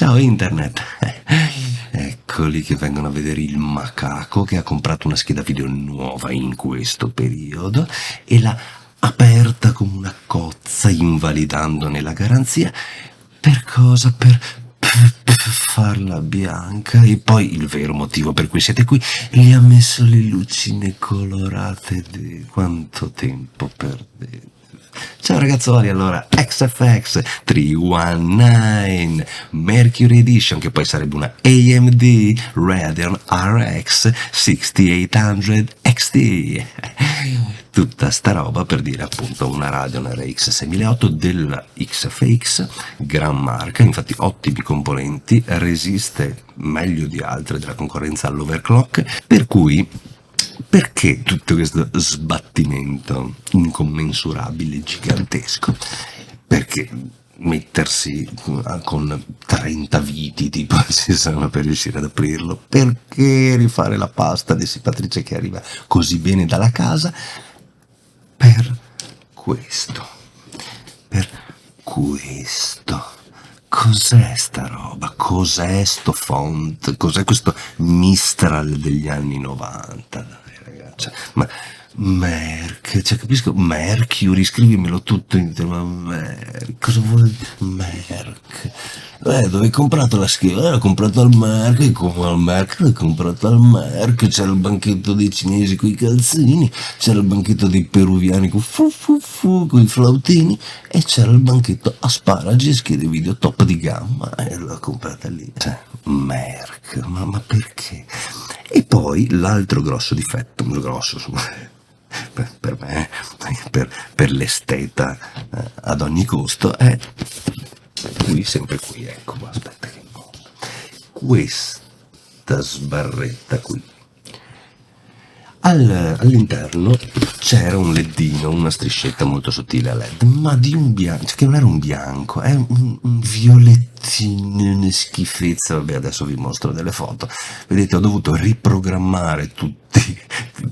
Ciao internet! Eccoli che vengono a vedere il macaco che ha comprato una scheda video nuova in questo periodo e l'ha aperta come una cozza, invalidandone la garanzia. Per cosa? Per farla bianca. E poi il vero motivo per cui siete qui: gli ha messo le lucine colorate. Quanto tempo perdete? Ciao ragazzoli, allora XFX 319 Mercury Edition, che poi sarebbe una AMD Radeon RX 6800 XT. Tutta sta roba per dire appunto una Radeon RX 6008 della XFX, gran marca, infatti ottimi componenti, resiste meglio di altre della concorrenza all'overclock, per cui perché tutto questo sbattimento incommensurabile, gigantesco? Perché mettersi con 30 viti tipo ci sono per riuscire ad aprirlo? Perché rifare la pasta dissipatrice che arriva così bene dalla casa? Per questo. Per questo. Cos'è sta roba? Cos'è sto font? Cos'è questo Mistral degli anni 90? Dai, ragazzi. Ma Merc, cioè capisco, Mercury, scrivimelo tutto intero, ma cosa vuol dire Merc? Dove hai comprato la scheda? L'ho comprato al Merc, e come al Merc, l'ho comprato al Merc, c'era il banchetto dei cinesi coi calzini, c'era il banchetto dei peruviani con i flautini, e c'era il banchetto asparagi e schede video top di gamma, e l'ho comprata lì. Cioè, Merc, ma perché? E poi l'altro grosso difetto, grosso insomma, per me, per l'esteta ad ogni costo, è qui, sempre qui, ecco, aspetta che questa sbarretta qui. All'interno c'era un ledino, una striscetta molto sottile a LED, ma di un bianco, cioè che non era un bianco, è un violettino, una schifezza. Vabbè, adesso vi mostro delle foto. Vedete, ho dovuto riprogrammare tutti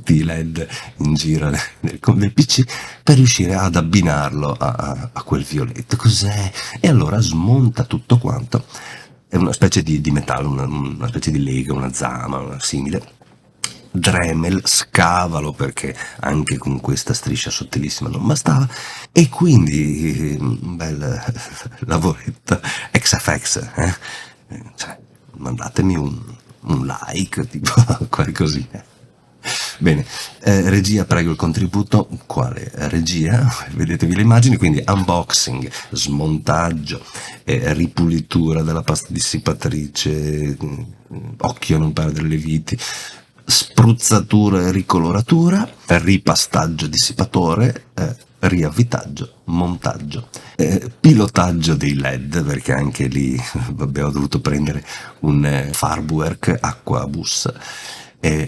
i LED in giro del PC per riuscire ad abbinarlo a quel violetto. Cos'è? E allora smonta tutto quanto. È una specie di metallo, una specie di lega, una zama, una simile. Dremel, scavalo, perché anche con questa striscia sottilissima non bastava, e quindi un bel lavoretto XFX, cioè, mandatemi un like, tipo qualcosina. Bene, regia, prego il contributo. Quale regia? Vedetevi le immagini, quindi unboxing, smontaggio, ripulitura della pasta dissipatrice, occhio a non perdere le viti, spruzzatura e ricoloratura, ripastaggio dissipatore, riavvitaggio, montaggio, pilotaggio dei LED, perché anche lì vabbè, ho dovuto prendere un Farbwerk Aquabus,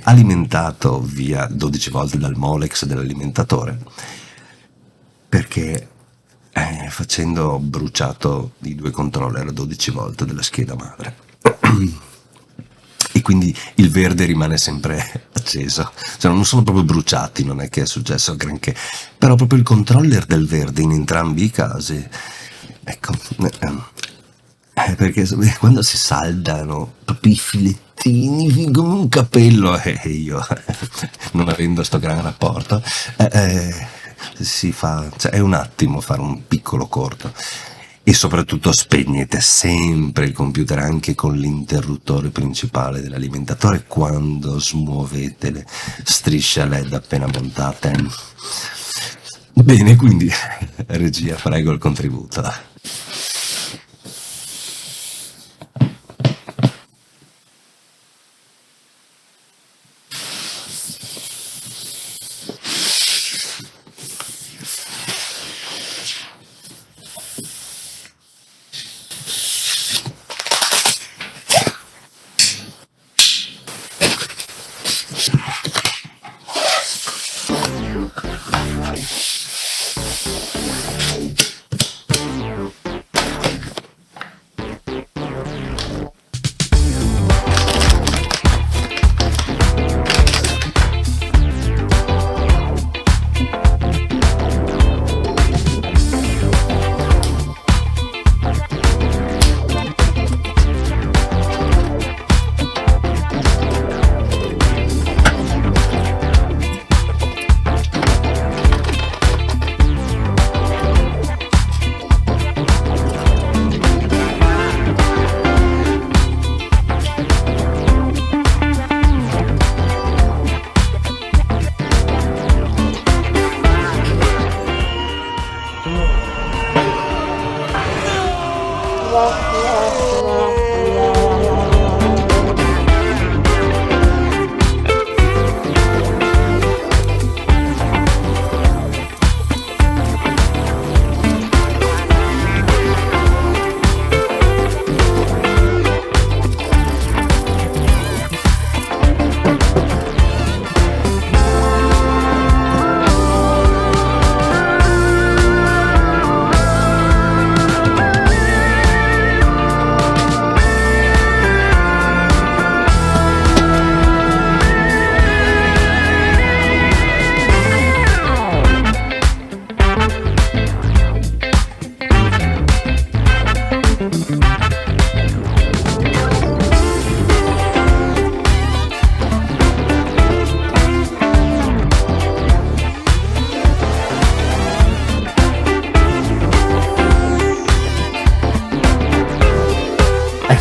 alimentato via 12 volte dal Molex dell'alimentatore, perché facendo ho bruciato i due controller a 12 volte della scheda madre. E quindi il verde rimane sempre acceso, cioè non sono proprio bruciati, non è che è successo granché, però proprio il controller del verde in entrambi i casi, ecco, perché quando si saldano proprio i filettini come un capello, e io non avendo sto gran rapporto, si fa, cioè è un attimo fare un piccolo corto. E soprattutto spegnete sempre il computer anche con l'interruttore principale dell'alimentatore quando smuovete le strisce a LED appena montate. Bene, quindi regia, prego il contributo.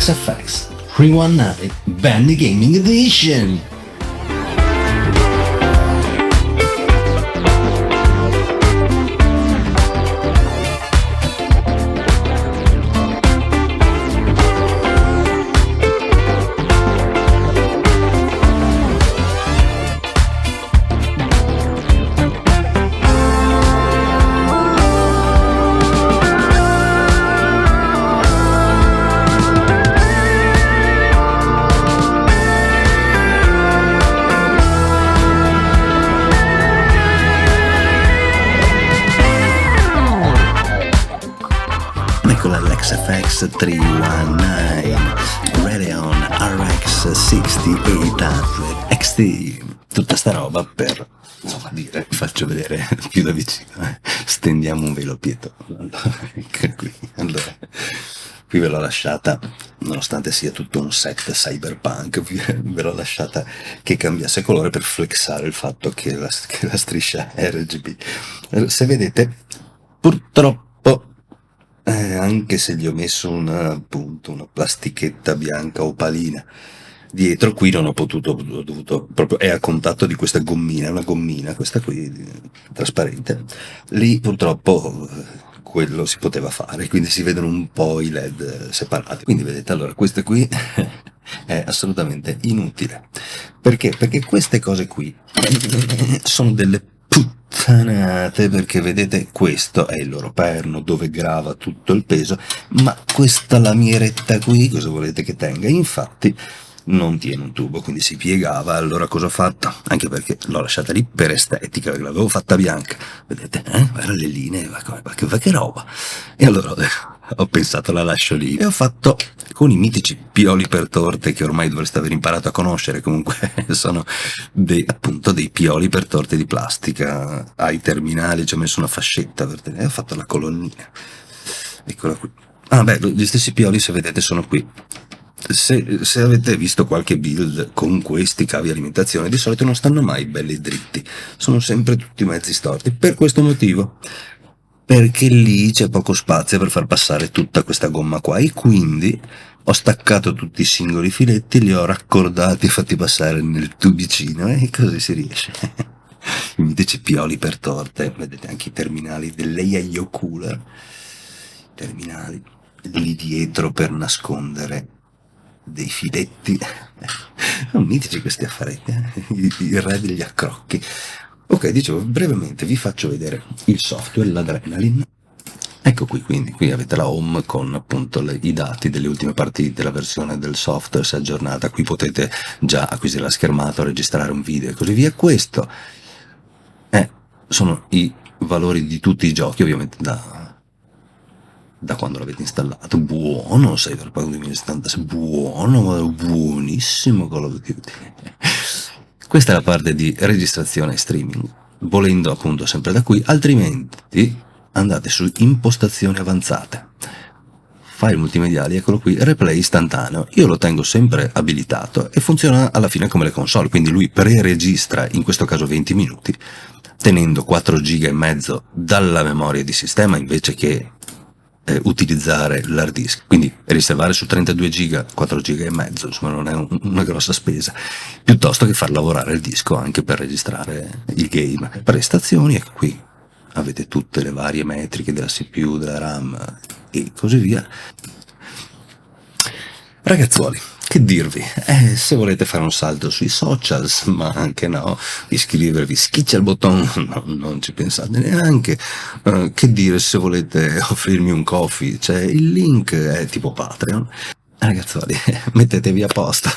XFX 319 Benny Gaming Edition. Con l'XFX 319 Radeon RX 6800 XT, tutta sta roba per, insomma, dire, faccio vedere più da vicino, stendiamo un velo pietoso. Allora, qui ve l'ho lasciata, nonostante sia tutto un set cyberpunk, ve l'ho lasciata che cambiasse colore per flexare il fatto che la striscia è RGB. Se vedete, purtroppo, anche se gli ho messo appunto una plastichetta bianca opalina dietro, qui non ho potuto, ho dovuto proprio, è a contatto di questa gommina, una gommina, questa qui trasparente, lì purtroppo quello si poteva fare, quindi si vedono un po' i LED separati. Quindi vedete, allora questo qui è assolutamente inutile. Perché? Perché queste cose qui sono delle puttanate, perché vedete, questo è il loro perno dove grava tutto il peso, ma questa lamieretta qui cosa volete che tenga? Infatti non tiene un tubo, quindi si piegava. Allora cosa ho fatto? Anche perché l'ho lasciata lì per estetica, perché l'avevo fatta bianca, vedete, guarda le linee, ma che roba. E allora ho pensato, la lascio lì, e ho fatto con i mitici pioli per torte che ormai dovreste aver imparato a conoscere. Comunque sono appunto dei pioli per torte di plastica. Ai terminali ci ho messo una fascetta per tenere, ho fatto la colonnina, eccola qui. Gli stessi pioli, se vedete, sono qui. Se avete visto qualche build con questi cavi alimentazione, di solito non stanno mai belli dritti, sono sempre tutti mezzi storti. Per questo motivo, perché lì c'è poco spazio per far passare tutta questa gomma qua, e quindi ho staccato tutti i singoli filetti, li ho raccordati e fatti passare nel tubicino, e così si riesce. I mitici pioli per torte. Vedete anche i terminali dell'AIO Cooler, terminali lì dietro per nascondere dei filetti. Sono mitici questi affaretti, il re degli accrocchi. Ok, dicevo, brevemente vi faccio vedere il software, l'Adrenaline. Ecco qui, quindi qui avete la home con appunto i dati delle ultime partite, la versione del software si è aggiornata, qui potete già acquisire la schermata, registrare un video e così via. Questo sono i valori di tutti i giochi, ovviamente da quando l'avete installato. Buono, Cyberpunk 2076, buono, buonissimo Call of Duty. Questa è la parte di registrazione e streaming, volendo appunto sempre da qui, altrimenti andate su impostazioni avanzate, file multimediali, eccolo qui, replay istantaneo. Io lo tengo sempre abilitato e funziona alla fine come le console, quindi lui pre-registra, in questo caso 20 minuti, tenendo 4 giga e mezzo dalla memoria di sistema invece che utilizzare l'hard disk, quindi riservare su 32 giga 4 giga e mezzo, insomma non è una grossa spesa, piuttosto che far lavorare il disco anche per registrare il game. Prestazioni, ecco qui avete tutte le varie metriche della CPU, della RAM e così via. Ragazzuoli, che dirvi? Se volete fare un salto sui socials, ma anche no, iscrivervi, schiccia il bottone, no, non ci pensate neanche. Che dire se volete offrirmi un coffee? Cioè, il link è tipo Patreon. Ragazzuoli, mettetevi a posto.